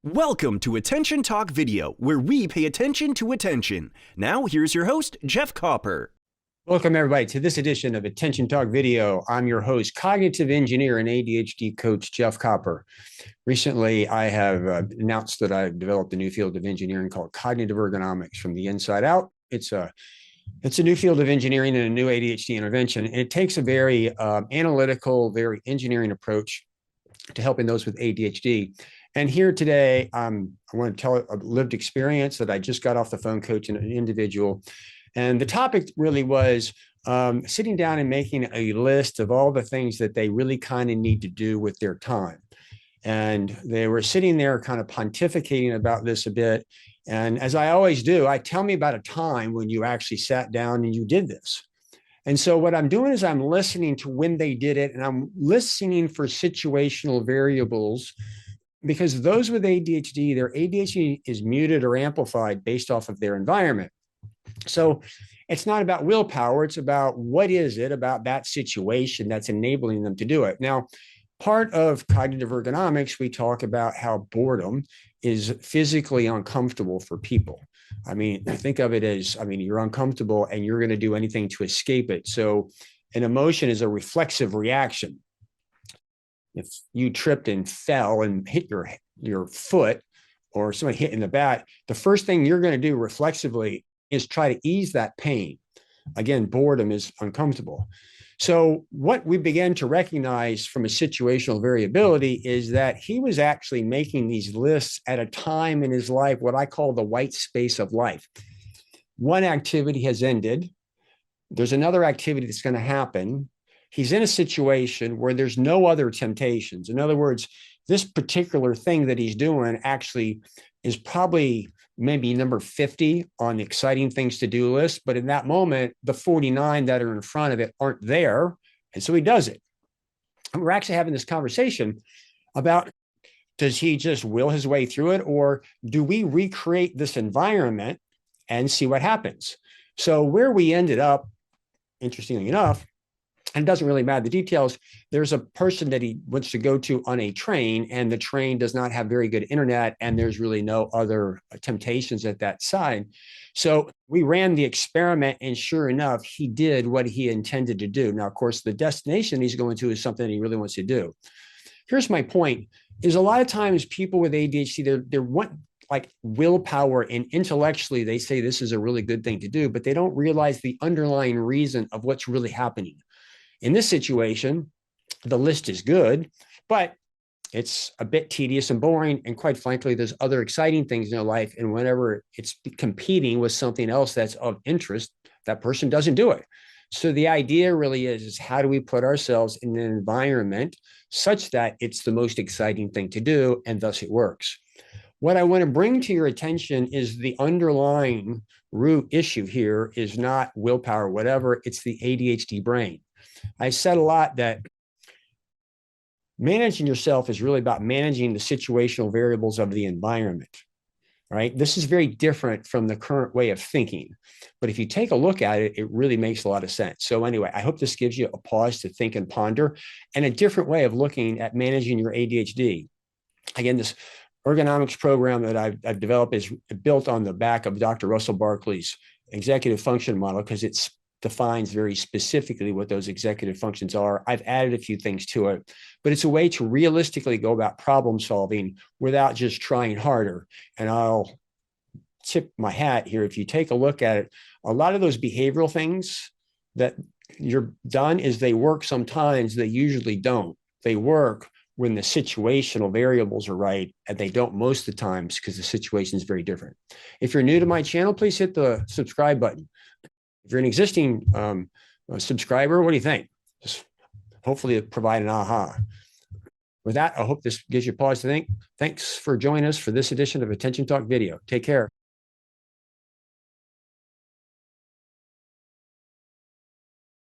Welcome to Attention Talk Video, where we pay attention to attention. Now, here's your host, Jeff Copper. Welcome, everybody, to this edition of Attention Talk Video. I'm your host, cognitive engineer and ADHD coach, Jeff Copper. Recently, I have announced that I've developed a new field of engineering called Cognitive Ergonomics from the inside out. It's a new field of engineering and a new ADHD intervention. And it takes a very analytical, very engineering approach to helping those with ADHD. And here today, I want to tell a lived experience that I just got off the phone coaching an individual. And the topic really was sitting down and making a list of all the things that they really kind of need to do with their time. And they were sitting there kind of pontificating about this a bit. And as I always do, tell me about a time when you actually sat down and you did this. And so what I'm doing is I'm listening to when they did it, and I'm listening for situational variables, because those with ADHD, their ADHD is muted or amplified based off of their environment. So it's not about willpower. It's about what is it about that situation that's enabling them to do it. Now, part of cognitive ergonomics, we talk about how boredom is physically uncomfortable for people. I mean, think of it as, you're uncomfortable and you're going to do anything to escape it. So an emotion is a reflexive reaction. If you tripped and fell and hit your foot, or somebody hit in the back, the first thing you're going to do reflexively is try to ease that pain. Again, boredom is uncomfortable. So what we began to recognize from a situational variability is that he was actually making these lists at a time in his life, what I call the white space of life. One activity has ended. There's another activity that's going to happen. He's in a situation where there's no other temptations. In other words, this particular thing that he's doing actually is probably maybe number 50 on the exciting things to do list. But in that moment, the 49 that are in front of it aren't there. And so he does it. And we're actually having this conversation about, does he just will his way through it? Or do we recreate this environment and see what happens? So where we ended up, interestingly enough, and it doesn't really matter the details, there's a person that he wants to go to on a train, and the train does not have very good internet, and there's really no other temptations at that side. So we ran the experiment, and sure enough, he did what he intended to do. Now, of course, the destination he's going to is something he really wants to do. Here's my point, is a lot of times people with ADHD, they want like willpower, and intellectually they say this is a really good thing to do, but they don't realize the underlying reason of what's really happening. In this situation, the list is good, but it's a bit tedious and boring. And quite frankly, there's other exciting things in their life. And whenever it's competing with something else that's of interest, that person doesn't do it. So the idea really is how do we put ourselves in an environment such that it's the most exciting thing to do, and thus it works. What I want to bring to your attention is the underlying root issue here is not willpower, whatever, it's the ADHD brain. I said a lot that managing yourself is really about managing the situational variables of the environment, right? This is very different from the current way of thinking. But if you take a look at it, it really makes a lot of sense. So anyway, I hope this gives you a pause to think and ponder, and a different way of looking at managing your ADHD. Again, this ergonomics program that I've developed is built on the back of Dr. Russell Barkley's executive function model, because it's defines very specifically what those executive functions are. I've added a few things to it, but it's a way to realistically go about problem solving without just trying harder. And I'll tip my hat here. If you take a look at it, a lot of those behavioral things that you're done is they work sometimes, they usually don't. They work when the situational variables are right, and they don't most of the times because the situation is very different. If you're new to my channel, please hit the subscribe button. If you're an existing subscriber, what do you think? Just hopefully provide an aha. With that, I hope this gives you pause to think. Thanks for joining us for this edition of Attention Talk Video. Take care.